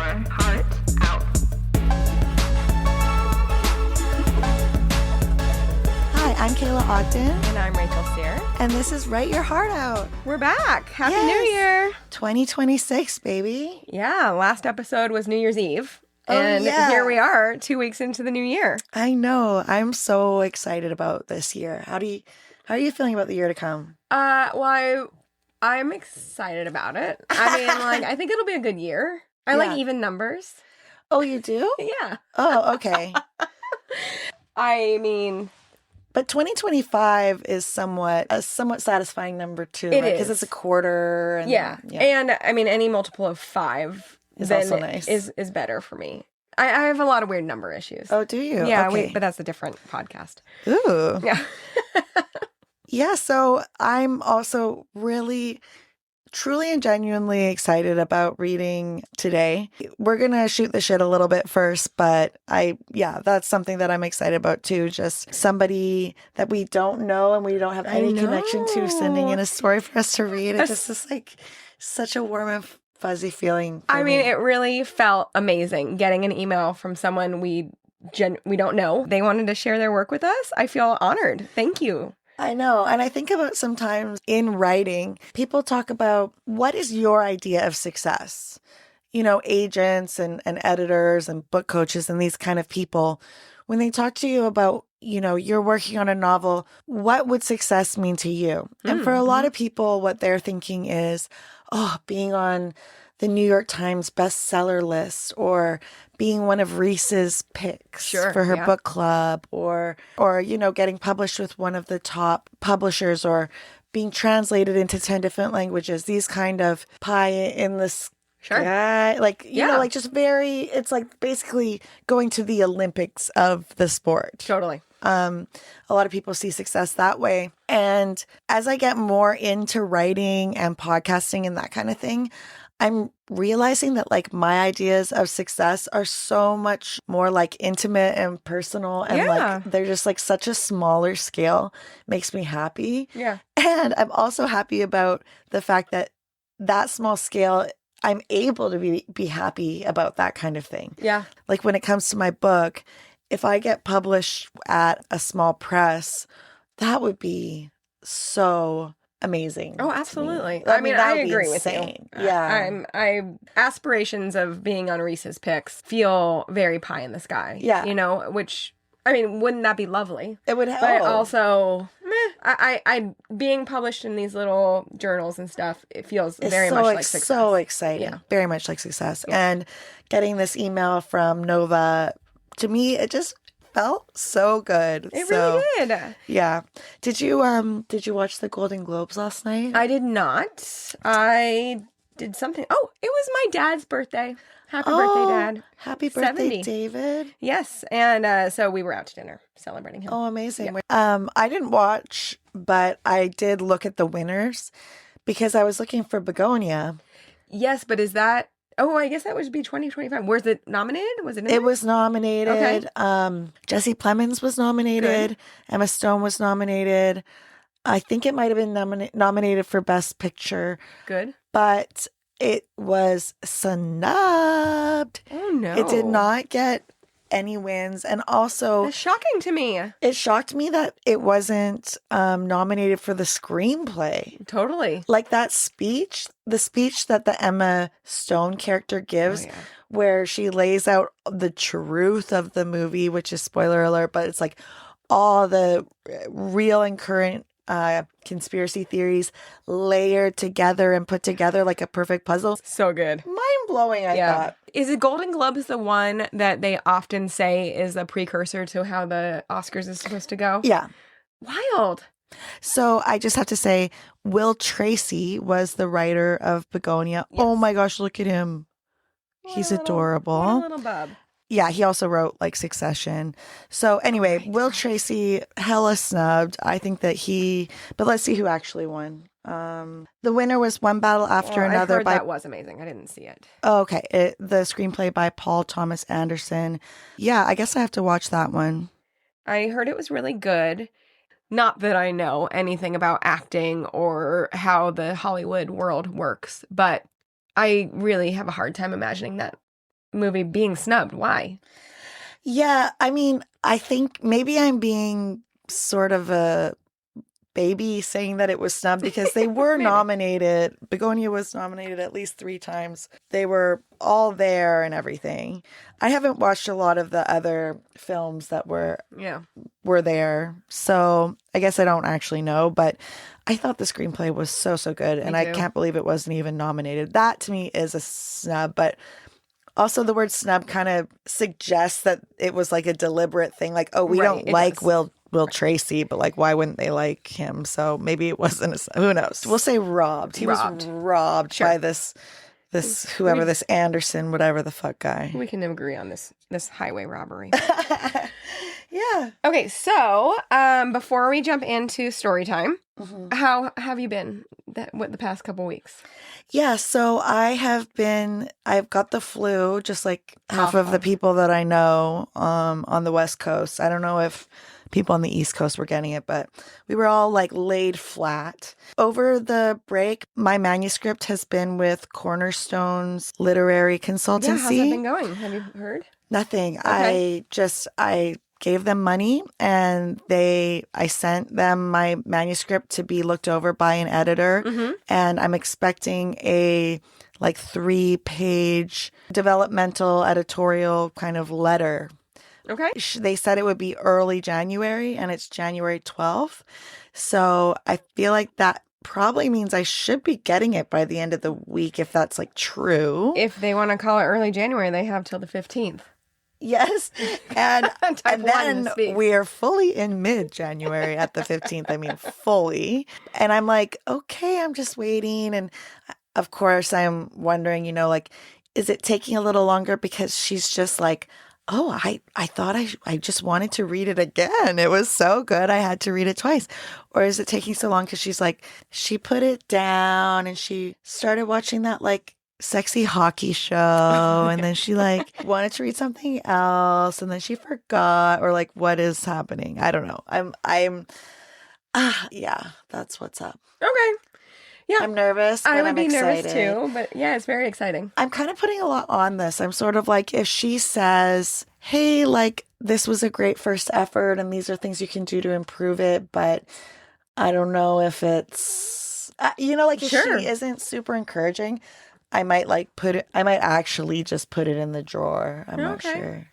your heart out. Hi, I'm Kayla Ogden. And I'm Rachel Sear. And this is Write Your Heart Out. We're back. Happy Yes. New Year. 2026, baby. Yeah, last episode was New Year's Eve. Oh, And yeah. here we are 2 weeks into the new year. I know. I'm so excited about this year. How are you feeling about the year to come? I'm excited about it. I mean, I think it'll be a good year. I like even numbers. Oh, you do? Yeah. Oh, okay. I mean, But 2025 is a somewhat satisfying number too. It Because is. it's a quarter. And, yeah. And I mean, any multiple of 5 Is then also nice. is better for me. I have a lot of weird number issues. Oh, do you? Yeah, Okay. but that's a different podcast. Ooh. Yeah. Yeah, so I'm also really, truly and genuinely excited about reading today. We're going to shoot the shit a little bit first, but that's something that I'm excited about too. Just somebody that we don't know and we don't have any connection to sending in a story for us to read. It just is like such a warm and fuzzy feeling for I mean, me. it really felt amazing getting an email from someone we don't know. They wanted to share their work with us. I feel honored. Thank you. I know. And I think about sometimes in writing, people talk about what is your idea of success? You know, agents and editors and book coaches and these kind of people, when they talk to you about, you know, you're working on a novel, what would success mean to you? And for a lot of people, what they're thinking is, being on the New York Times bestseller list or being one of Reese's picks for her book club or, you know, getting published with one of the top publishers or being translated into 10 different languages, these kind of pie in the sky, you know, like just it's like basically going to the Olympics of the sport. Totally. A lot of people see success that way. And as I get more into writing and podcasting and that kind of thing, I'm realizing that like my ideas of success are so much more like intimate and personal and like they're just like such a smaller scale. Makes me happy. Yeah. And I'm also happy about the fact that small scale, I'm able to be happy about that kind of thing. Yeah. Like when it comes to my book, if I get published at a small press, that would be so amazing. Oh, absolutely. I I mean, I agree with you. Yeah. Aspirations of being on Reese's Picks feel very pie in the sky. Yeah. You know, which, I mean, wouldn't that be lovely? It would help. But also, I being published in these little journals and stuff, it feels very much like success. So exciting. Yeah. Very much like success. Yeah. And getting this email from Nova, to me, it just felt so good. It really did. Yeah. Did you watch the Golden Globes last night? I did not. I did something. Oh, it was my dad's birthday. Happy birthday, Dad. Happy birthday, 70. David. Yes. And so we were out to dinner celebrating him. Oh, amazing. Yeah. I didn't watch, but I did look at the winners because I was looking for Begonia. Yes, but is that... Oh, I guess that would be 2025. Was it nominated? Was it in there? It was nominated. Okay. Jesse Plemons was nominated. Good. Emma Stone was nominated. I think it might have been nominated for Best Picture. Good. But it was snubbed. Oh, no. It did not get any wins. And also... That's shocking to me. It shocked me that it wasn't nominated for the screenplay. Totally. Like that speech, the speech that the Emma Stone character gives, where she lays out the truth of the movie, which is spoiler alert, but it's like all the real and current conspiracy theories layered together and put together like a perfect puzzle. So good. Mind-blowing, I thought. Is it Golden Globes the one that they often say is a precursor to how the Oscars is supposed to go? Yeah. Wild. So I just have to say, Will Tracy was the writer of Begonia. Yes. Oh my gosh, look at him. He's adorable. What a little bub. Yeah, he also wrote like Succession. So anyway, Will Tracy, hella snubbed. I think that but let's see who actually won. The winner was One Battle After Another. I heard that was amazing. I didn't see it. Oh, okay. The screenplay by Paul Thomas Anderson. Yeah, I guess I have to watch that one. I heard it was really good. Not that I know anything about acting or how the Hollywood world works, but I really have a hard time imagining that movie being snubbed. Why? Yeah, I mean, I think maybe I'm being sort of a baby saying that it was snubbed because they were Maybe. nominated. Begonia was nominated at least 3 times. They were all there and everything. I haven't watched a lot of the other films that were Yeah. there, so I guess I don't actually know. But I thought the screenplay was so good, and I too. can't believe it wasn't even nominated. That to me is a snub, but. Also, the word snub kind of suggests that it was like a deliberate thing. Like, oh, we Right, don't it like does. Will Tracy, but like, why wouldn't they like him? So maybe it wasn't a snub. Who knows? We'll say robbed. He Robbed. was robbed Sure. by this whoever, We- this Anderson, whatever the fuck guy. We can agree on this highway robbery. Yeah. Okay, so before we jump into story time, how have you been the past couple weeks? Yeah, so I've got the flu, just like half of Awful. the people that I know on the West Coast. I don't know if people on the East Coast were getting it, but we were all like laid flat. Over the break, my manuscript has been with Cornerstone's literary consultancy. Yeah, how's that been going? Have you heard? Nothing. Okay. I gave them money and I sent them my manuscript to be looked over by an editor. Mm-hmm. And I'm expecting a like 3-page developmental editorial kind of letter. Okay. They said it would be early January and it's January 12th. So I feel like that probably means I should be getting it by the end of the week if that's like true. If they want to call it early January, they have till the 15th. Yes. And, Type and one then to speak. we are fully in mid-January at the 15th. I mean, fully. And I'm like, okay, I'm just waiting. And of course, I'm wondering, like, is it taking a little longer because she's just like, oh, I thought I just wanted to read it again. It was so good. I had to read it twice. Or is it taking so long because she's like, she put it down and she started watching that like sexy hockey show and then she like wanted to read something else and then she forgot, or like what is happening? I don't know. Yeah, that's what's up. Okay. Yeah. I'm nervous, but I would I'm be excited. nervous too, but yeah, it's very exciting. I'm kind of putting a lot on this. I'm sort of like, if she says, hey, like this was a great first effort and these are things you can do to improve it, but I don't know if it's like if Sure. she isn't super encouraging, I might actually just put it in the drawer. I'm not Okay. sure.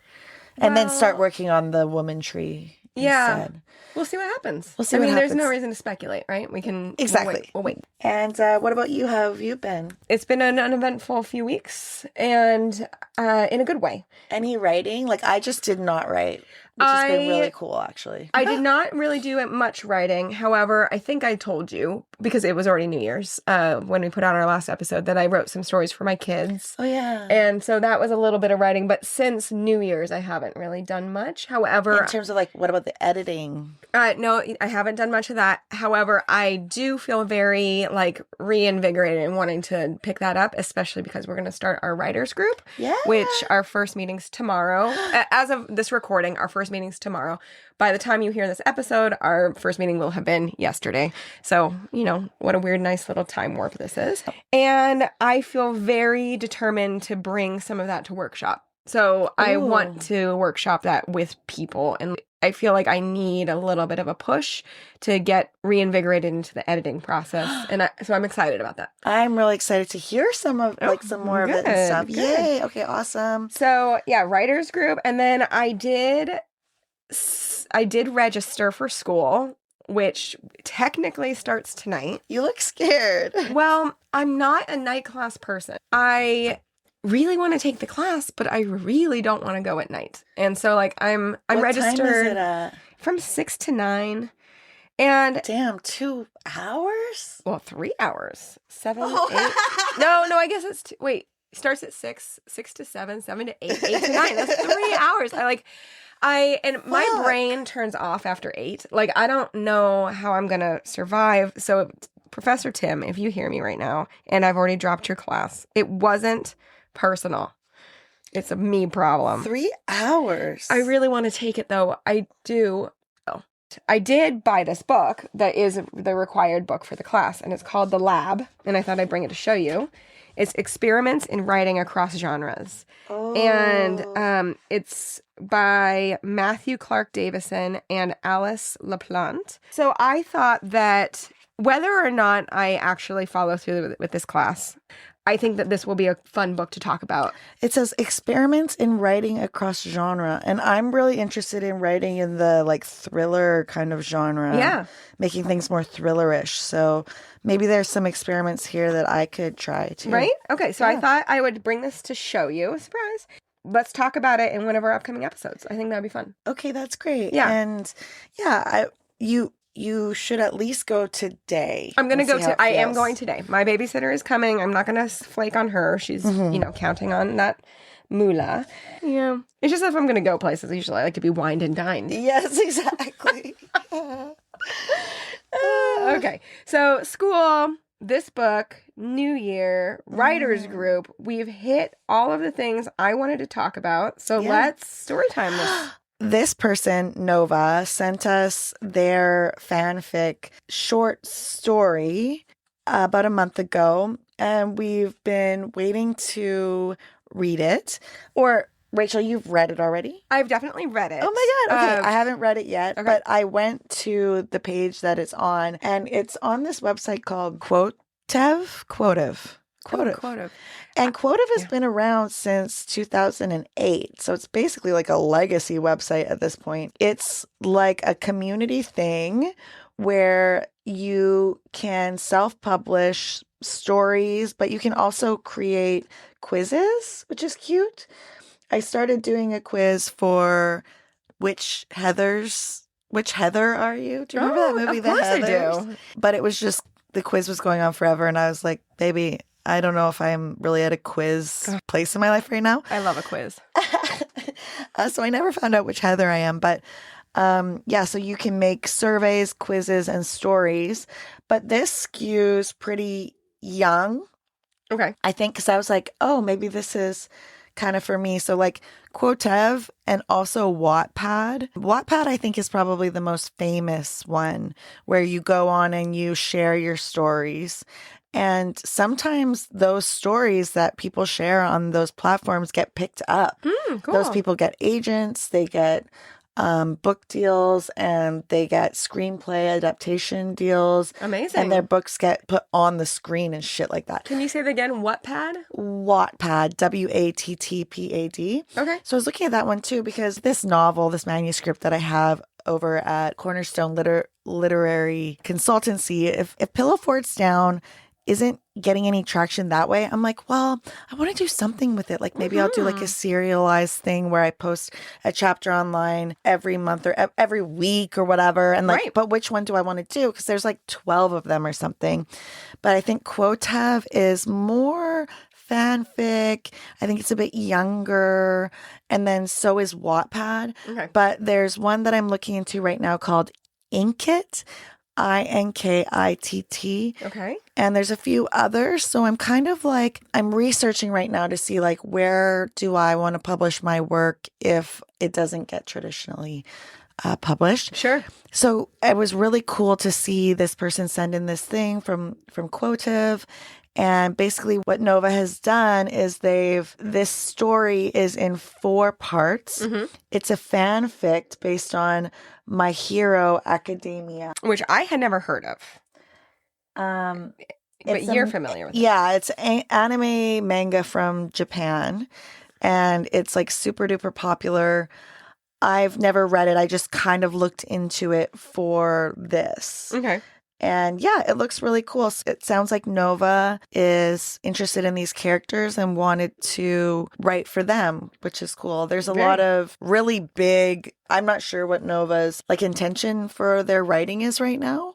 And then start Well, working on the woman tree Yeah. instead. We'll see what happens. We'll see I what mean, there's no happens. reason to speculate, right? We can Exactly. We'll wait. And what about you? How have you been? It's been an uneventful few weeks, and in a good way. Any writing? Like I just did not write, which has been really cool actually. I did not really do much writing. However, I think I told you, because it was already New Year's, when we put out our last episode, that I wrote some stories for my kids. Oh yeah. And so that was a little bit of writing, but since New Year's, I haven't really done much. However, in terms of like, what about the editing? no, I haven't done much of that. However, I do feel very like reinvigorated and wanting to pick that up, especially because we're going to start our writers group, Yeah. which our first meeting's tomorrow. As of this recording, our first meeting's tomorrow. By the time you hear this episode, our first meeting will have been yesterday. So, what a weird, nice little time warp this is. And I feel very determined to bring some of that to workshop. So I Ooh. want to workshop that with people. And I feel like I need a little bit of a push to get reinvigorated into the editing process. And so I'm excited about that. I'm really excited to hear some more of it and good, stuff. good. Yay. Okay, awesome. So yeah, writers group. And then I did register for school, which technically starts tonight. You look scared. Well, I'm not a night class person. I really want to take the class, but I really don't want to go at night. And so like I'm What registered time is it at? from 6 to 9. And Damn, 2 hours? well, 3 hours. 7, Oh. 8. No, I guess it's wait, it starts at 6 to 7, 7 to 8, 8 to 9. That's 3 hours. And my Fuck. brain turns off after 8. Like, I don't know how I'm going to survive. So, Professor Tim, if you hear me right now, and I've already dropped your class, it wasn't personal. It's a me problem. 3 hours. I really want to take it, though. I do. I did buy this book that is the required book for the class, and it's called The Lab, and I thought I'd bring it to show you. It's Experiments in Writing Across Genres. Oh. And it's by Matthew Clark Davison and Alice LaPlante. So I thought that whether or not I actually follow through with this class, I think that this will be a fun book to talk about. It says experiments in writing across genre. And I'm really interested in writing in the like thriller kind of genre. Yeah. Making things more thrillerish. So maybe there's some experiments here that I could try too. Right? Okay, so I thought I would bring this to show you. Surprise. Let's talk about it in one of our upcoming episodes. I think that'd be fun. Okay, that's great. Yeah. And you should at least go today. I'm going to go to. I am going today. My babysitter is coming. I'm not going to flake on her. She's, counting on that moolah. Yeah. It's just if I'm going to go places, usually I like to be wined and dined. Yes, exactly. Okay. So school, this book, New Year, writers group. We've hit all of the things I wanted to talk about. So let's storytime this. This person, Nova, sent us their fanfic short story about a month ago, and we've been waiting to read it. Or, Rachel, you've read it already? I've definitely read it. Oh my God. Okay. I haven't read it yet, okay. but I went to the page that it's on, and it's on this website called Quotive. And Quotive has been around since 2008. So it's basically like a legacy website at this point. It's like a community thing where you can self-publish stories, but you can also create quizzes, which is cute. I started doing a quiz for Which Heather are you? Do you remember that movie, Of The course Heathers? I do. But it was just, the quiz was going on forever, and I was like, baby, I don't know if I'm really at a quiz place in my life right now. I love a quiz. So I never found out which Heather I am. But so you can make surveys, quizzes, and stories. But this skews pretty young. Okay. I think because I was like, oh, maybe this is kind of for me. So like Quotev and also Wattpad. Wattpad, I think, is probably the most famous one where you go on and you share your stories. And sometimes those stories that people share on those platforms get picked up. Cool. Those people get agents, they get book deals, and they get screenplay adaptation deals. Amazing. And their books get put on the screen and shit like that. Can you say that again? Wattpad? Wattpad, Wattpad. Okay. So I was looking at that one too, because this novel, this manuscript that I have over at Cornerstone Literary Consultancy, if Pillow Forts Down isn't getting any traction that way, I'm like, well, I want to do something with it. Like maybe I'll do like a serialized thing where I post a chapter online every month or every week or whatever. And like, but which one do I want to do? Because there's like 12 of them or something. But I think Quotev is more fanfic. I think it's a bit younger. And then so is Wattpad. Okay. But there's one that I'm looking into right now called Inkit. Inkitt. Okay. And there's a few others. So I'm kind of like, I'm researching right now to see like, where do I want to publish my work if it doesn't get traditionally published? Sure. So it was really cool to see this person send in this thing from Quotive. And basically what Nova has done is this story is in 4 parts. Mm-hmm. It's a fanfic based on My Hero Academia, which I had never heard of. But you're familiar with it. Yeah, it's anime manga from Japan. And it's like super duper popular. I've never read it. I just kind of looked into it for this. Okay. And yeah, it looks really cool. It sounds like Nova is interested in these characters and wanted to write for them, which is cool. There's a lot of really big, I'm not sure what Nova's like intention for their writing is right now,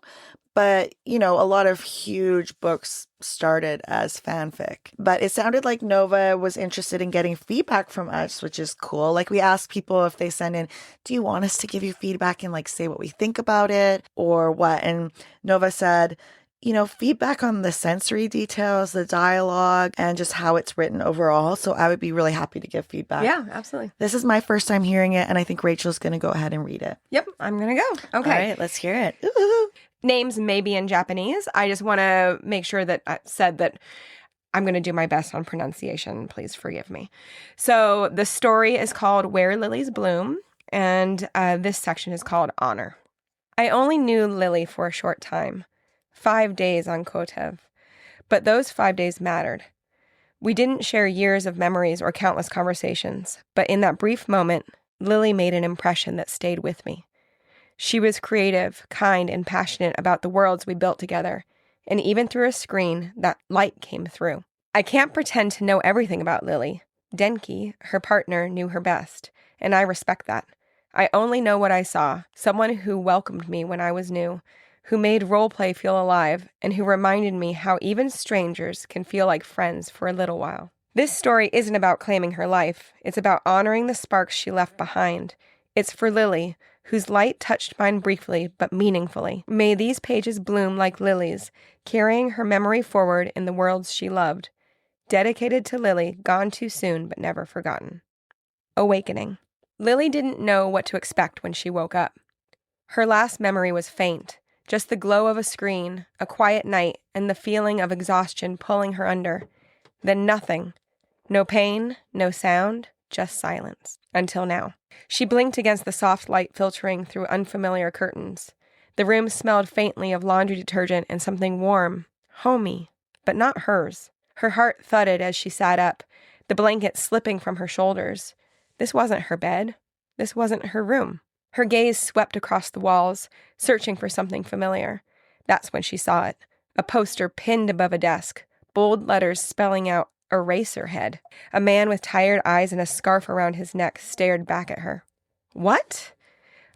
but you know, a lot of huge books started as fanfic. But it sounded like Nova was interested in getting feedback from us, which is cool. Like we asked people if they send in, do you want us to give you feedback and like say what we think about it or what? And Nova said, you know, feedback on the sensory details, the dialogue, and just how it's written overall. So I would be really happy to give feedback. Yeah, absolutely. This is my first time hearing it, and I think Rachel's going to go ahead and read it. Yep, I'm going to go. Okay. All right, let's hear it. Ooh. Names may be in Japanese. I just want to make sure that I said that I'm going to do my best on pronunciation. Please forgive me. So the story is called Where Lilies Bloom, and this section is called Honor. I only knew Lily for a short time, 5 days on Kotev, but those 5 days mattered. We didn't share years of memories or countless conversations, but in that brief moment, Lily made an impression that stayed with me. She was creative, kind, and passionate about the worlds we built together, and even through a screen, that light came through. I can't pretend to know everything about Lily. Denki, her partner, knew her best, and I respect that. I only know what I saw, someone who welcomed me when I was new, who made roleplay feel alive, and who reminded me how even strangers can feel like friends for a little while. This story isn't about claiming her life. It's about honoring the sparks she left behind. It's for Lily, whose light touched mine briefly but meaningfully. May these pages bloom like lilies, carrying her memory forward in the worlds she loved. Dedicated to Lily, gone too soon but never forgotten. Awakening. Lily didn't know what to expect when she woke up. Her last memory was faint, just the glow of a screen, a quiet night, and the feeling of exhaustion pulling her under. Then nothing. No pain, no sound, just silence. Until now. She blinked against the soft light filtering through unfamiliar curtains. The room smelled faintly of laundry detergent and something warm, homey, but not hers. Her heart thudded as she sat up, the blanket slipping from her shoulders. This wasn't her bed. This wasn't her room. Her gaze swept across the walls, searching for something familiar. That's when she saw it. A poster pinned above a desk, bold letters spelling out Eraserhead. A man with tired eyes and a scarf around his neck stared back at her. What?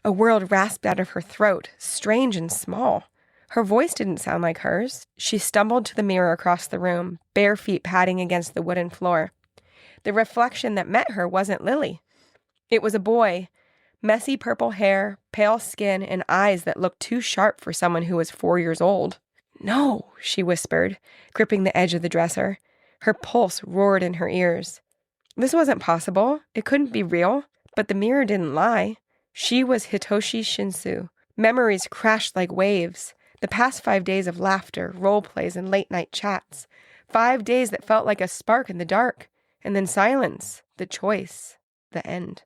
A word rasped out of her throat, strange and small. Her voice didn't sound like hers. She stumbled to the mirror across the room, bare feet padding against the wooden floor. The reflection that met her wasn't Lily. It was a boy. Messy purple hair, pale skin, and eyes that looked too sharp for someone who was 4 years old. No, she whispered, gripping the edge of the dresser. Her pulse roared in her ears. This wasn't possible. It couldn't be real. But the mirror didn't lie. She was Hitoshi Shinsu. Memories crashed like waves. The past 5 days of laughter, role plays, and late-night chats. 5 days that felt like a spark in the dark. And then silence. The choice. The end.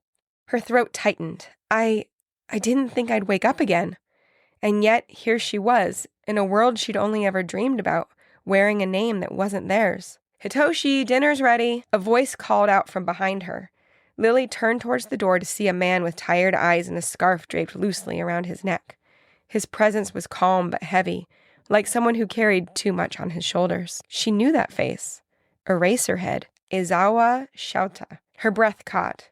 Her throat tightened. I didn't think I'd wake up again. And yet, here she was, in a world she'd only ever dreamed about, wearing a name that wasn't theirs. Hitoshi, dinner's ready. A voice called out from behind her. Lily turned towards the door to see a man with tired eyes and a scarf draped loosely around his neck. His presence was calm but heavy, like someone who carried too much on his shoulders. She knew that face. Eraserhead. Izawa Shouta. Her breath caught.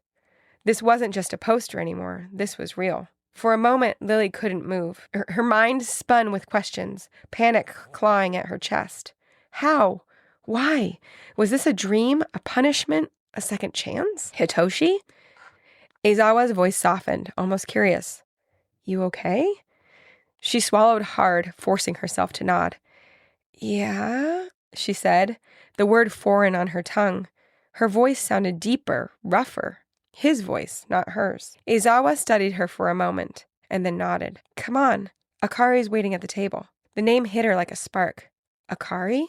This wasn't just a poster anymore. This was real. For a moment, Lily couldn't move. Her mind spun with questions, panic clawing at her chest. How? Why? Was this a dream? A punishment? A second chance? Hitoshi? Aizawa's voice softened, almost curious. You okay? She swallowed hard, forcing herself to nod. Yeah, she said, the word foreign on her tongue. Her voice sounded deeper, rougher. His voice, not hers. Aizawa studied her for a moment, and then nodded. Come on. Akari's waiting at the table. The name hit her like a spark. Akari?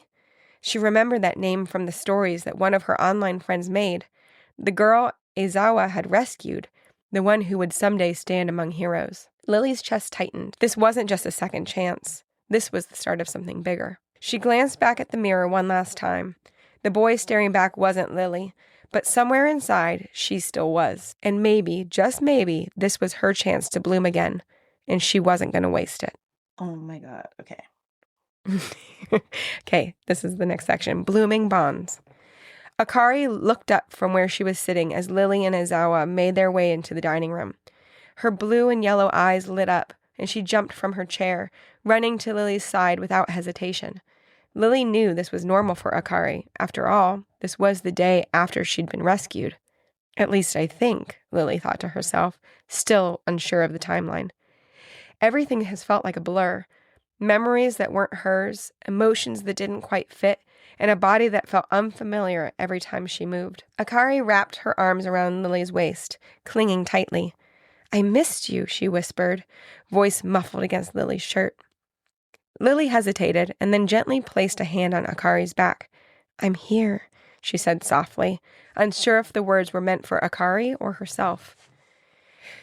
She remembered that name from the stories that one of her online friends made. The girl Aizawa had rescued, the one who would someday stand among heroes. Lily's chest tightened. This wasn't just a second chance. This was the start of something bigger. She glanced back at the mirror one last time. The boy staring back wasn't Lily, but somewhere inside, she still was. And maybe, just maybe, this was her chance to bloom again, and she wasn't going to waste it. Oh my God. Okay. Okay, this is the next section. Blooming bonds. Akari looked up from where she was sitting as Lily and Aizawa made their way into the dining room. Her blue and yellow eyes lit up, and she jumped from her chair, running to Lily's side without hesitation. Lily knew this was normal for Akari. After all, this was the day after she'd been rescued. At least I think, Lily thought to herself, still unsure of the timeline. Everything has felt like a blur. Memories that weren't hers, emotions that didn't quite fit, and a body that felt unfamiliar every time she moved. Akari wrapped her arms around Lily's waist, clinging tightly. I missed you, she whispered, voice muffled against Lily's shirt. Lily hesitated and then gently placed a hand on Akari's back. I'm here, she said softly, unsure if the words were meant for Akari or herself.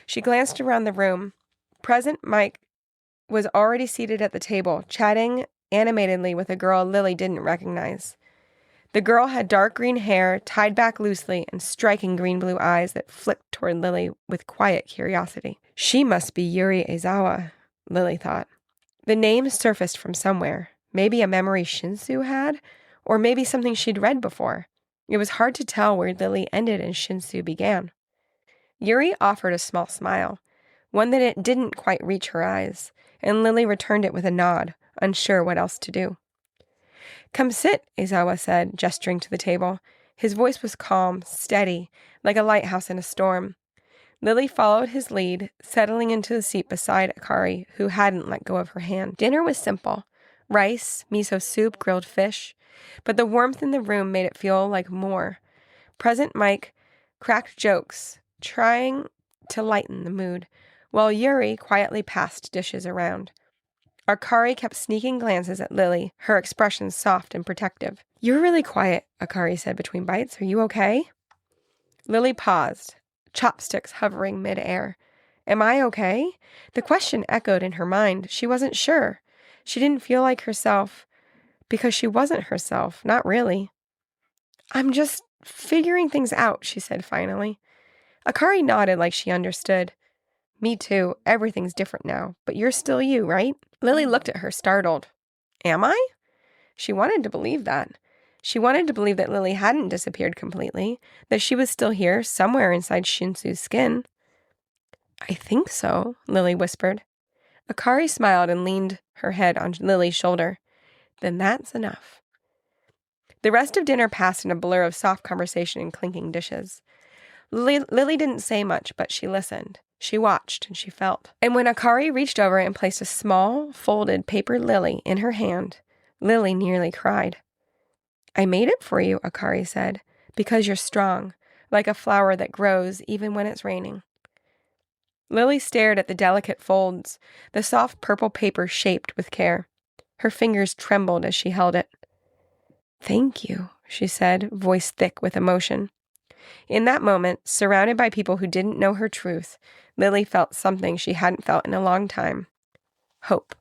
She glanced around the room. Present Mike was already seated at the table, chatting animatedly with a girl Lily didn't recognize. The girl had dark green hair, tied back loosely, and striking green-blue eyes that flicked toward Lily with quiet curiosity. She must be Yuri Aizawa, Lily thought. The name surfaced from somewhere. Maybe a memory Shinsu had, or maybe something she'd read before. It was hard to tell where Lily ended and Shinsu began. Yuri offered a small smile, one that it didn't quite reach her eyes, and Lily returned it with a nod, unsure what else to do. Come sit, Aizawa said, gesturing to the table. His voice was calm, steady, like a lighthouse in a storm. Lily followed his lead, settling into the seat beside Akari, who hadn't let go of her hand. Dinner was simple. Rice, miso soup, grilled fish. But the warmth in the room made it feel like more. Present Mike cracked jokes, trying to lighten the mood, while Yuri quietly passed dishes around. Akari kept sneaking glances at Lily, her expression soft and protective. You're really quiet, Akari said between bites. Are you okay? Lily paused, chopsticks hovering mid-air. Am I okay? The question echoed in her mind. She wasn't sure. She didn't feel like herself because she wasn't herself, not really. I'm just figuring things out, she said finally. Akari nodded like she understood. Me too. Everything's different now, but you're still you, right? Lily looked at her, startled. Am I? She wanted to believe that. She wanted to believe that Lily hadn't disappeared completely, that she was still here, somewhere inside Shinsu's skin. I think so, Lily whispered. Akari smiled and leaned her head on Lily's shoulder. Then that's enough. The rest of dinner passed in a blur of soft conversation and clinking dishes. Lily didn't say much, but she listened. She watched and she felt. And when Akari reached over and placed a small, folded paper lily in her hand, Lily nearly cried. I made it for you, Akari said, because you're strong, like a flower that grows even when it's raining. Lily stared at the delicate folds, the soft purple paper shaped with care. Her fingers trembled as she held it. Thank you, she said, voice thick with emotion. In that moment, surrounded by people who didn't know her truth, Lily felt something she hadn't felt in a long time. Hope.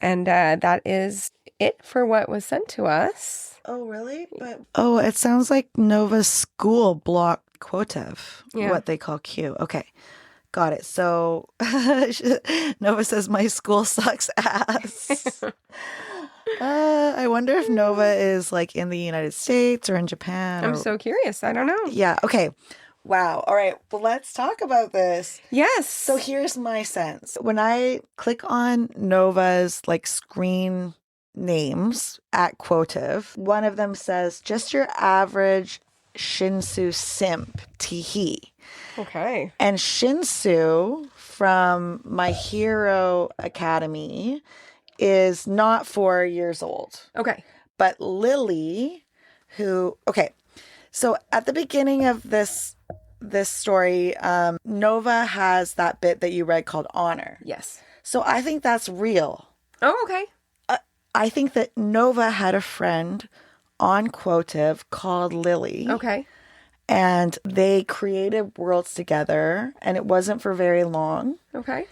And that is it for what was sent to us. Oh, really? But it sounds like Nova's school blocked Quotev, what they call Q. Okay, got it. So Nova says, my school sucks ass. I wonder if Nova is like in the United States or in Japan. I'm so curious. I don't know. Yeah. Okay. Wow. All right. Well, let's talk about this. Yes. So here's my sense. When I click on Nova's like screen names at Quotive, one of them says, just your average Shinsu simp, teehee. Okay. And Shinsu from My Hero Academy is not 4 years old. Okay. But Lily, so at the beginning of this story, Nova has that bit that you read called Honor. Yes. So I think that's real. Oh, okay. I think that Nova had a friend on Quotive called Lily. Okay. And they created worlds together, and it wasn't for very long. Okay.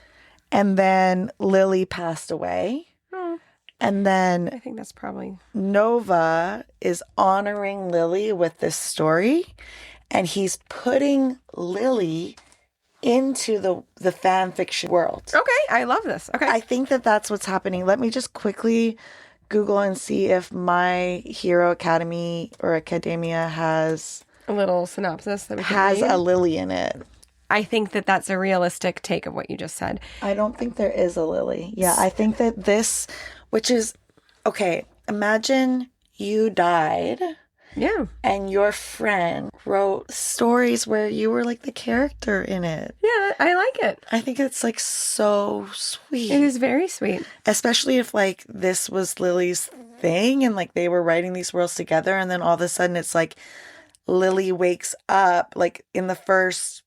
And then Lily passed away. Oh. And then I think that's probably Nova is honoring Lily with this story, and he's putting Lily into the fan fiction world. Okay, I love this. Okay. I think that that's what's happening. Let me just quickly Google and see if My Hero Academy or Academia has a little synopsis that we can has read. a Lily in it. I think that that's a realistic take of what you just said. I don't think there is a Lily. Yeah, I think that this, which is, okay, imagine you died. Yeah. And your friend wrote stories where you were like the character in it. Yeah, I like it. I think it's like so sweet. It is very sweet. Especially if like this was Lily's thing and like they were writing these worlds together, and then all of a sudden it's like Lily wakes up like in the first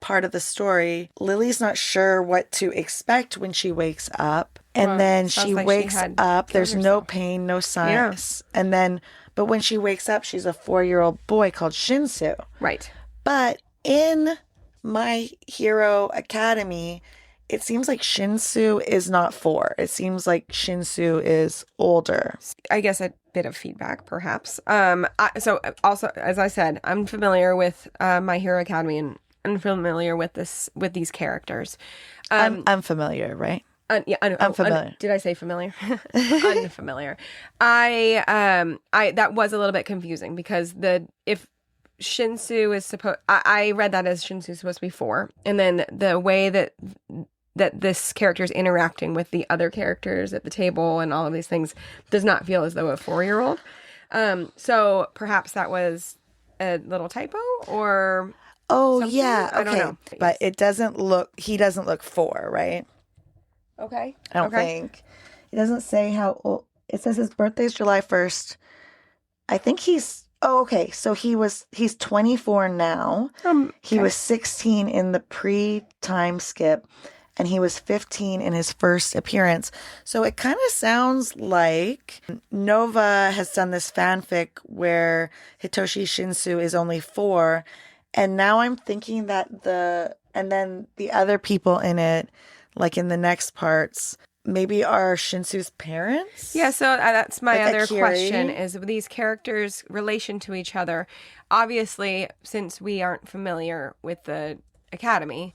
part of the story, Lily's not sure what to expect when she wakes up. And Well, then sounds she like she wakes had up, killed there's no herself. pain, no Yeah. signs. And then, but when she wakes up, she's a 4-year-old boy called Shinsu. Right. But in My Hero Academy, it seems like Shinsu is not 4. It seems like Shinsu is older. I guess a bit of feedback, perhaps. So also, as I said, I'm familiar with My Hero Academy and unfamiliar with these characters. Unfamiliar, right? Yeah, Unfamiliar. did I say familiar? Unfamiliar. I that was a little bit confusing because if Shinsu is supposed, I read that as Shinsu is supposed to be 4, and then the way that this character is interacting with the other characters at the table and all of these things does not feel as though a 4-year-old. So perhaps that was a little typo or Oh, something? yeah. Okay. I don't know. But he doesn't look 4, right? Okay. I don't think. It doesn't say how old. It says his birthday's July 1st. I think so he's 24 now. He was 16 in the pre-time skip, and he was 15 in his first appearance. So it kind of sounds like Nova has done this fanfic where Hitoshi Shinsu is only 4, and now I'm thinking that and then the other people in it, like in the next parts, maybe are Shinsu's parents? Yeah, so that's my Like other Akiri? question is these characters' relation to each other. Obviously, since we aren't familiar with the academy,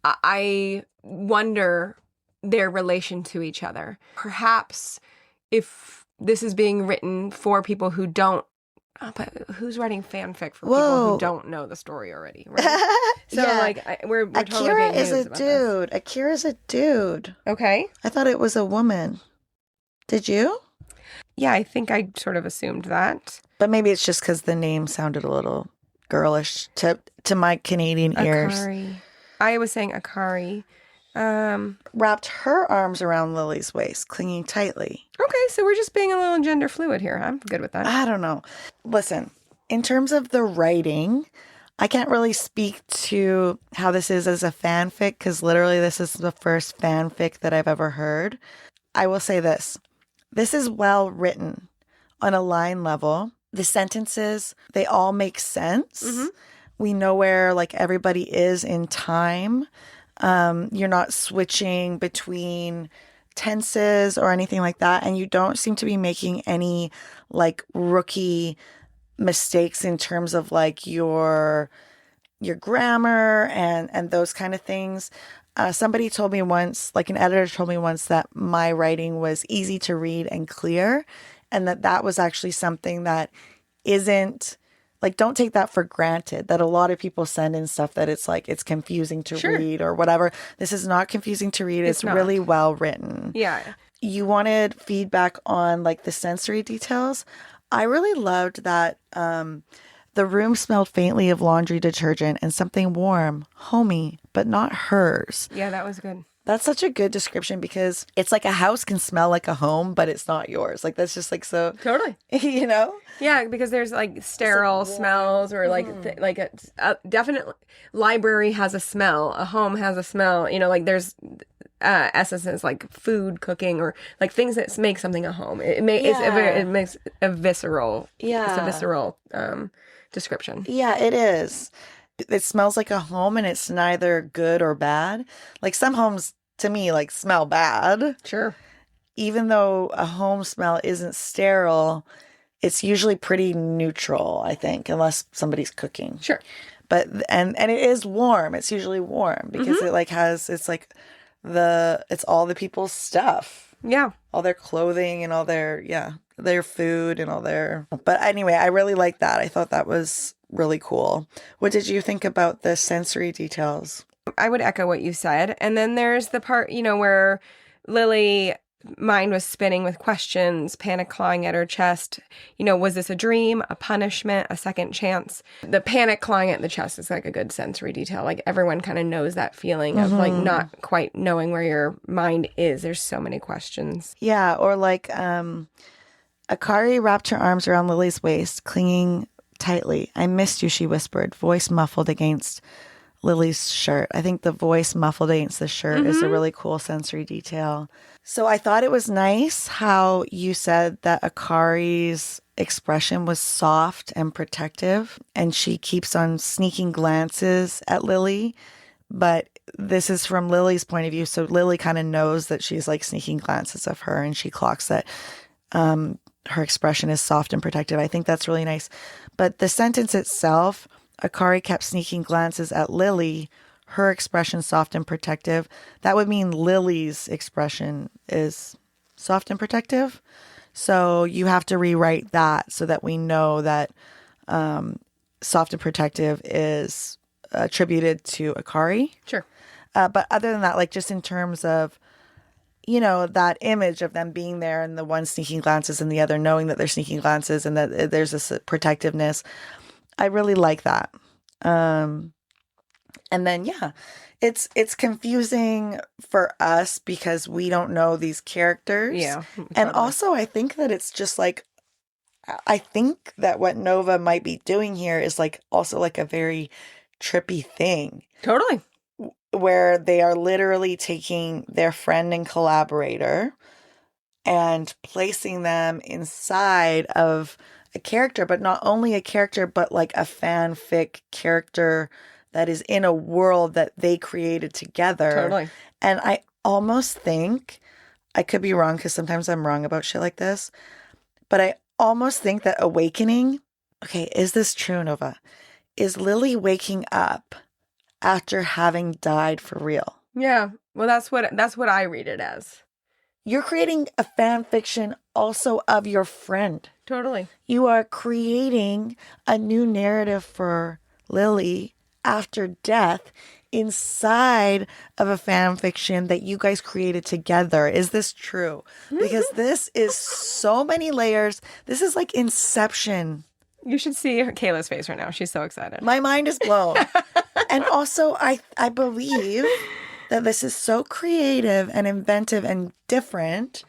I wonder their relation to each other. Perhaps if this is being written for people who don't, but who's writing fanfic for people who don't know the story already, right? So Yeah. we're totally Akira being is a used about dude. Akira's a dude. this. Okay. I thought it was a woman. Did you? Yeah, I think I sort of assumed that. But maybe it's just because the name sounded a little girlish to my Canadian ears. Akari. I was saying Akari. Wrapped her arms around Lily's waist, clinging tightly. Okay, so we're just being a little gender fluid here. I'm good with that. I don't know. Listen, in terms of the writing, I can't really speak to how this is as a fanfic because literally this is the first fanfic that I've ever heard. I will say this. This is well written on a line level. The sentences, they all make sense. Mm-hmm. We know where like everybody is in time. You're not switching between tenses or anything like that. And you don't seem to be making any like rookie mistakes in terms of like your grammar and those kind of things. Somebody told me once, like an editor told me once that my writing was easy to read and clear, and that was actually something that isn't like, don't take that for granted, that a lot of people send in stuff that it's like, it's confusing to read or whatever. This is not confusing to read. It's really well written. Yeah. You wanted feedback on like the sensory details. I really loved that the room smelled faintly of laundry detergent and something warm, homey, but not hers. Yeah, that was good. That's such a good description because it's like a house can smell like a home, but it's not yours. Like that's just like so Totally. you know? Yeah, because there's like sterile smells or like like a definitely library has a smell, a home has a smell. You know, like there's essences like food, cooking, or like things that make something a home. It makes a visceral. Yeah. It's a visceral description. Yeah, it is. It smells like a home and it's neither good or bad. Like some homes to me like smell bad. Sure. Even though a home smell isn't sterile, it's usually pretty neutral, I think, unless somebody's cooking. Sure. But and it is warm. It's usually warm because it like has it's all the people's stuff. Yeah. All their clothing and all their food and all their. But anyway, I really like that. I thought that was really cool. What did you think about the sensory details? I would echo what you said. And then there's the part, where Lily mind was spinning with questions, panic clawing at her chest. Was this a dream, a punishment, a second chance? The panic clawing at the chest is like a good sensory detail. Like everyone kind of knows that feeling of like not quite knowing where your mind is. There's so many questions. Yeah, or like Akari wrapped her arms around Lily's waist, clinging tightly. I missed you, she whispered, voice muffled against Lily's shirt. I think the voice muffled against the shirt is a really cool sensory detail. So I thought it was nice how you said that Akari's expression was soft and protective, and she keeps on sneaking glances at Lily. But this is from Lily's point of view. So Lily kind of knows that she's like sneaking glances of her, and she clocks that her expression is soft and protective. I think that's really nice. But the sentence itself, Akari kept sneaking glances at Lily, her expression soft and protective. That would mean Lily's expression is soft and protective. So you have to rewrite that so that we know that soft and protective is attributed to Akari. Sure. But other than that, like just in terms of, that image of them being there and the one sneaking glances and the other knowing that they're sneaking glances and that there's this protectiveness, I really like that. And then, it's confusing for us because we don't know these characters. Yeah. And totally. also I think that it's just like, I think that what Nova might be doing here is like also like a very trippy thing. Totally. Where they are literally taking their friend and collaborator and placing them inside of a character, but not only a character, but like a fanfic character that is in a world that they created together. Totally. And I almost think, I could be wrong because sometimes I'm wrong about shit like this, but I almost think that Awakening, okay, is this true, Nova? Is Lily waking up after having died for real? Yeah. Well, that's what I read it as. You're creating a fan fiction also of your friend. Totally. You are creating a new narrative for Lily after death inside of a fan fiction that you guys created together. Is this true? Because this is so many layers. This is like Inception. You should see Kayla's face right now. She's so excited. My mind is blown. And also, I believe that this is so creative and inventive and different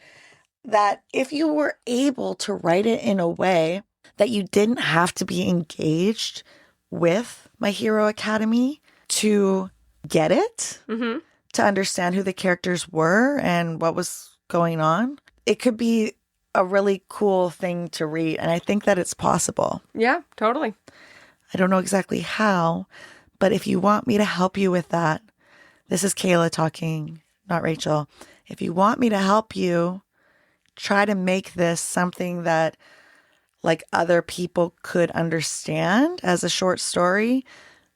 that if you were able to write it in a way that you didn't have to be engaged with My Hero Academy to get it, to understand who the characters were and what was going on, it could be a really cool thing to read. And I think that it's possible. Yeah, totally. I don't know exactly how, but if you want me to help you with that, this is Kayla talking, not Rachel. If you want me to help you try to make this something that like other people could understand as a short story,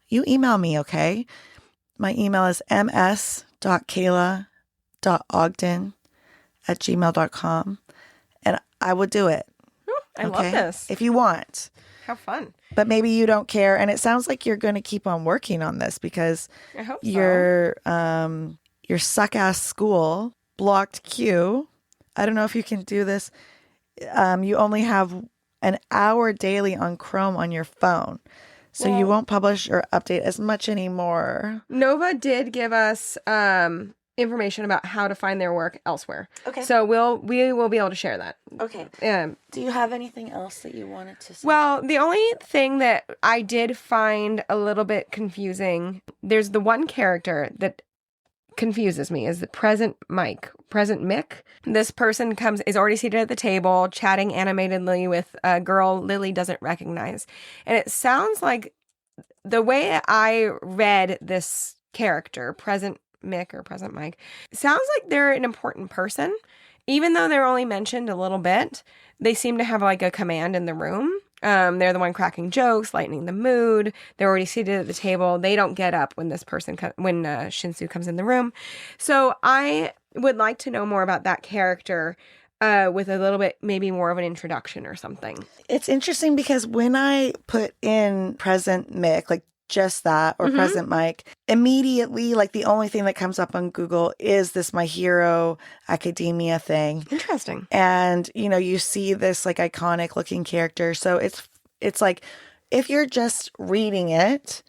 you email me, okay? My email is ms.kayla.ogden@gmail.com. And I would do it. I love this. If you want. How fun. But maybe you don't care. And it sounds like you're going to keep on working on this because I hope so. your suck-ass school blocked Q. I don't know if you can do this. You only have an hour daily on Chrome on your phone. So you won't publish or update as much anymore. Nova did give us information about how to find their work elsewhere. Okay. So we will be able to share that. Okay. Do you have anything else that you wanted to say? Well, the only thing that I did find a little bit confusing, there's the one character that confuses me is the present Mick. This person is already seated at the table, chatting animatedly with a girl Lily doesn't recognize. And it sounds like the way I read this character, present Mick or present Mike, sounds like they're an important person. Even though they're only mentioned a little bit, they seem to have like a command in the room. They're the one cracking jokes, lightening the mood. They're already seated at the table. They don't get up when when Shinsu comes in the room. So I would like to know more about that character with a little bit, maybe more of an introduction or something. It's interesting because when I put in present Mick, like just that, or present Mike, immediately, like the only thing that comes up on Google is this My Hero Academia thing. Interesting. And, you see this like iconic looking character. So it's like, if you're just reading it,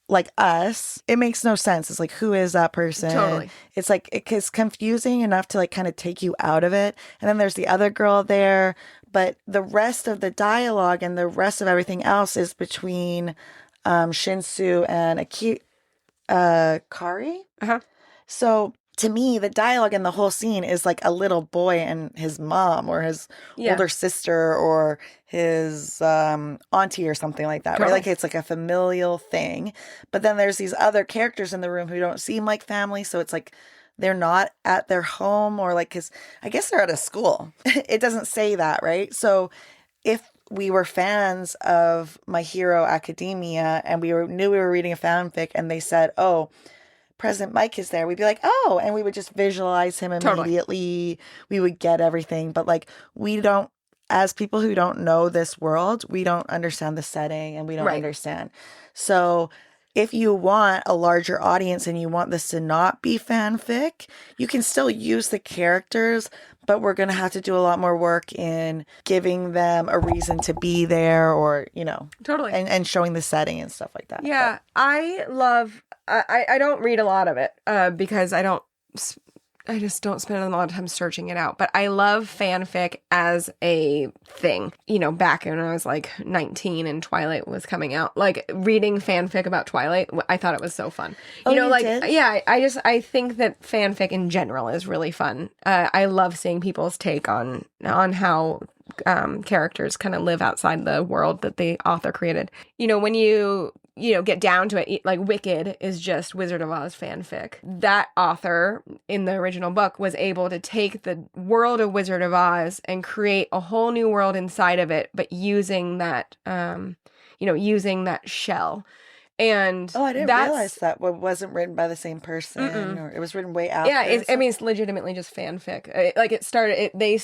like us, it makes no sense. It's like, who is that person? Totally. It's like, it's confusing enough to like kind of take you out of it. And then there's the other girl there, but the rest of the dialogue and the rest of everything else is between Shinsu and Kari. Uh-huh. So to me, the dialogue in the whole scene is like a little boy and his mom or his older sister or his auntie or something like that, right? Totally. Like it's like a familial thing. But then there's these other characters in the room who don't seem like family. So it's like they're not at their home or like, because I guess they're at a school. It doesn't say that, right? So if we were fans of My Hero Academia and knew we were reading a fanfic and they said, oh, President Mike is there, we'd be like, oh, and we would just visualize him immediately. We would get everything. But like, we don't, as people who don't know this world, we don't understand the setting and we don't understand. So if you want a larger audience and you want this to not be fanfic, you can still use the characters, but we're going to have to do a lot more work in giving them a reason to be there or, you know, and showing the setting and stuff like that. Yeah. I don't read a lot of it because I just don't spend a lot of time searching it out. But I love fanfic as a thing. You know, back when I was like 19 and Twilight was coming out, like reading fanfic about Twilight, I thought it was so fun. You know, like, did? Yeah, I think that fanfic in general is really fun. I love seeing people's take on how characters kind of live outside the world that the author created. You know, when you get down to it, like Wicked is just Wizard of Oz fanfic. That author in the original book was able to take the world of Wizard of Oz and create a whole new world inside of it, but using that, using that shell. And I didn't realize that wasn't written by the same person, or it was written way after. Yeah, it's legitimately just fanfic. Like it started, they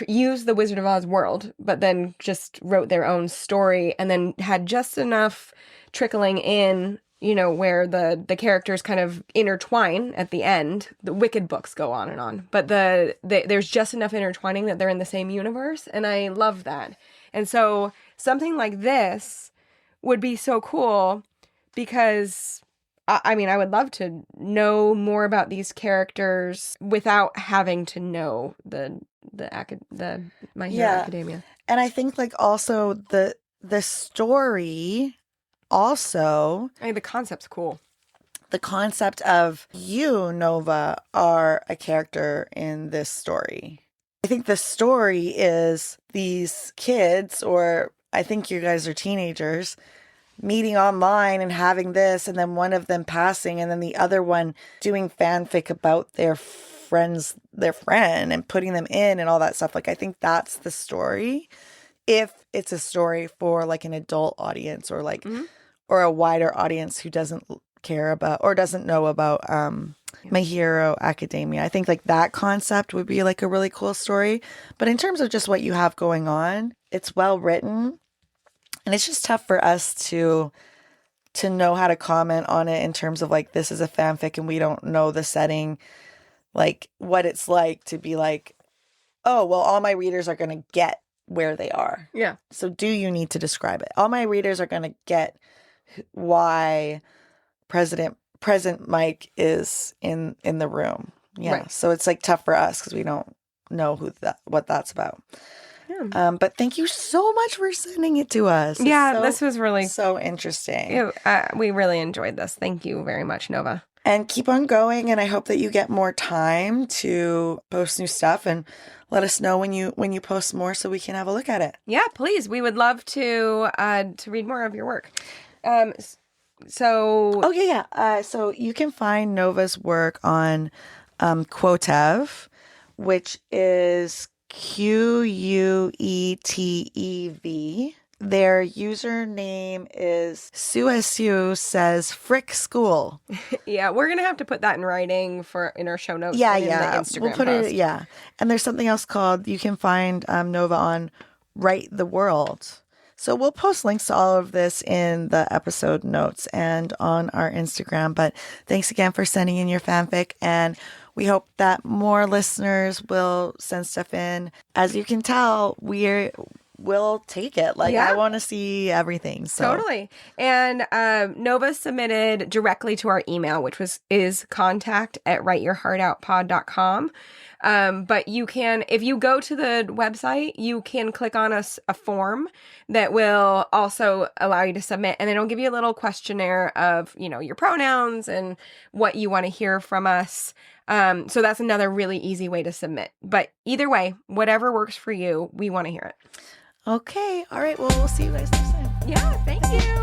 used the Wizard of Oz world, but then just wrote their own story, and then had just enough trickling in, you know, where the characters kind of intertwine at the end. The Wicked books go on and on, but there's just enough intertwining that they're in the same universe, and I love that. And so something like this would be so cool. Because, I mean, I would love to know more about these characters without having to know the My Hero Academia. And I think, like, also the story also... I mean, the concept's cool. The concept of you, Nova, are a character in this story. I think the story is these kids, or I think you guys are teenagers, meeting online and having this, and then one of them passing, and then the other one doing fanfic about their friend and putting them in and all that stuff. Like, I think that's the story. If it's a story for like an adult audience or like, or a wider audience who doesn't care about or doesn't know about My Hero Academia. I think like that concept would be like a really cool story. But in terms of just what you have going on, it's well written. And it's just tough for us to know how to comment on it in terms of like, this is a fanfic and we don't know the setting, like what it's like to be like, oh, well, all my readers are going to get where they are. Yeah. So do you need to describe it? All my readers are going to get why President Mike is in the room. Yeah. Right. So it's like tough for us because we don't know what that's about. Yeah. But thank you so much for sending it to us. This was really so interesting. We really enjoyed this. Thank you very much, Nova. And keep on going. And I hope that you get more time to post new stuff and let us know when you post more so we can have a look at it. Yeah, please. We would love to read more of your work. So you can find Nova's work on Quotev, which is Quetev. Their username is Suesu says Frick School. Yeah, we're gonna have to put that in writing in our show notes. Yeah, in the Instagram we'll put post. it. Yeah, and there's something else called. You can find Nova on Write the World. So we'll post links to all of this in the episode notes and on our Instagram. But thanks again for sending in your fanfic, and we hope that more listeners will send stuff in. As you can tell, we we'll take it. Like, Yeah. I want to see everything. So. Totally. And Nova submitted directly to our email, which is contact@writeyourheartoutpod.com. But you can, if you go to the website, you can click on a form that will also allow you to submit. And it'll give you a little questionnaire of, your pronouns and what you want to hear from us. So that's another really easy way to submit. But either way, whatever works for you, we want to hear it. Okay. All right. Well, we'll see you guys next time. Yeah. Thank you.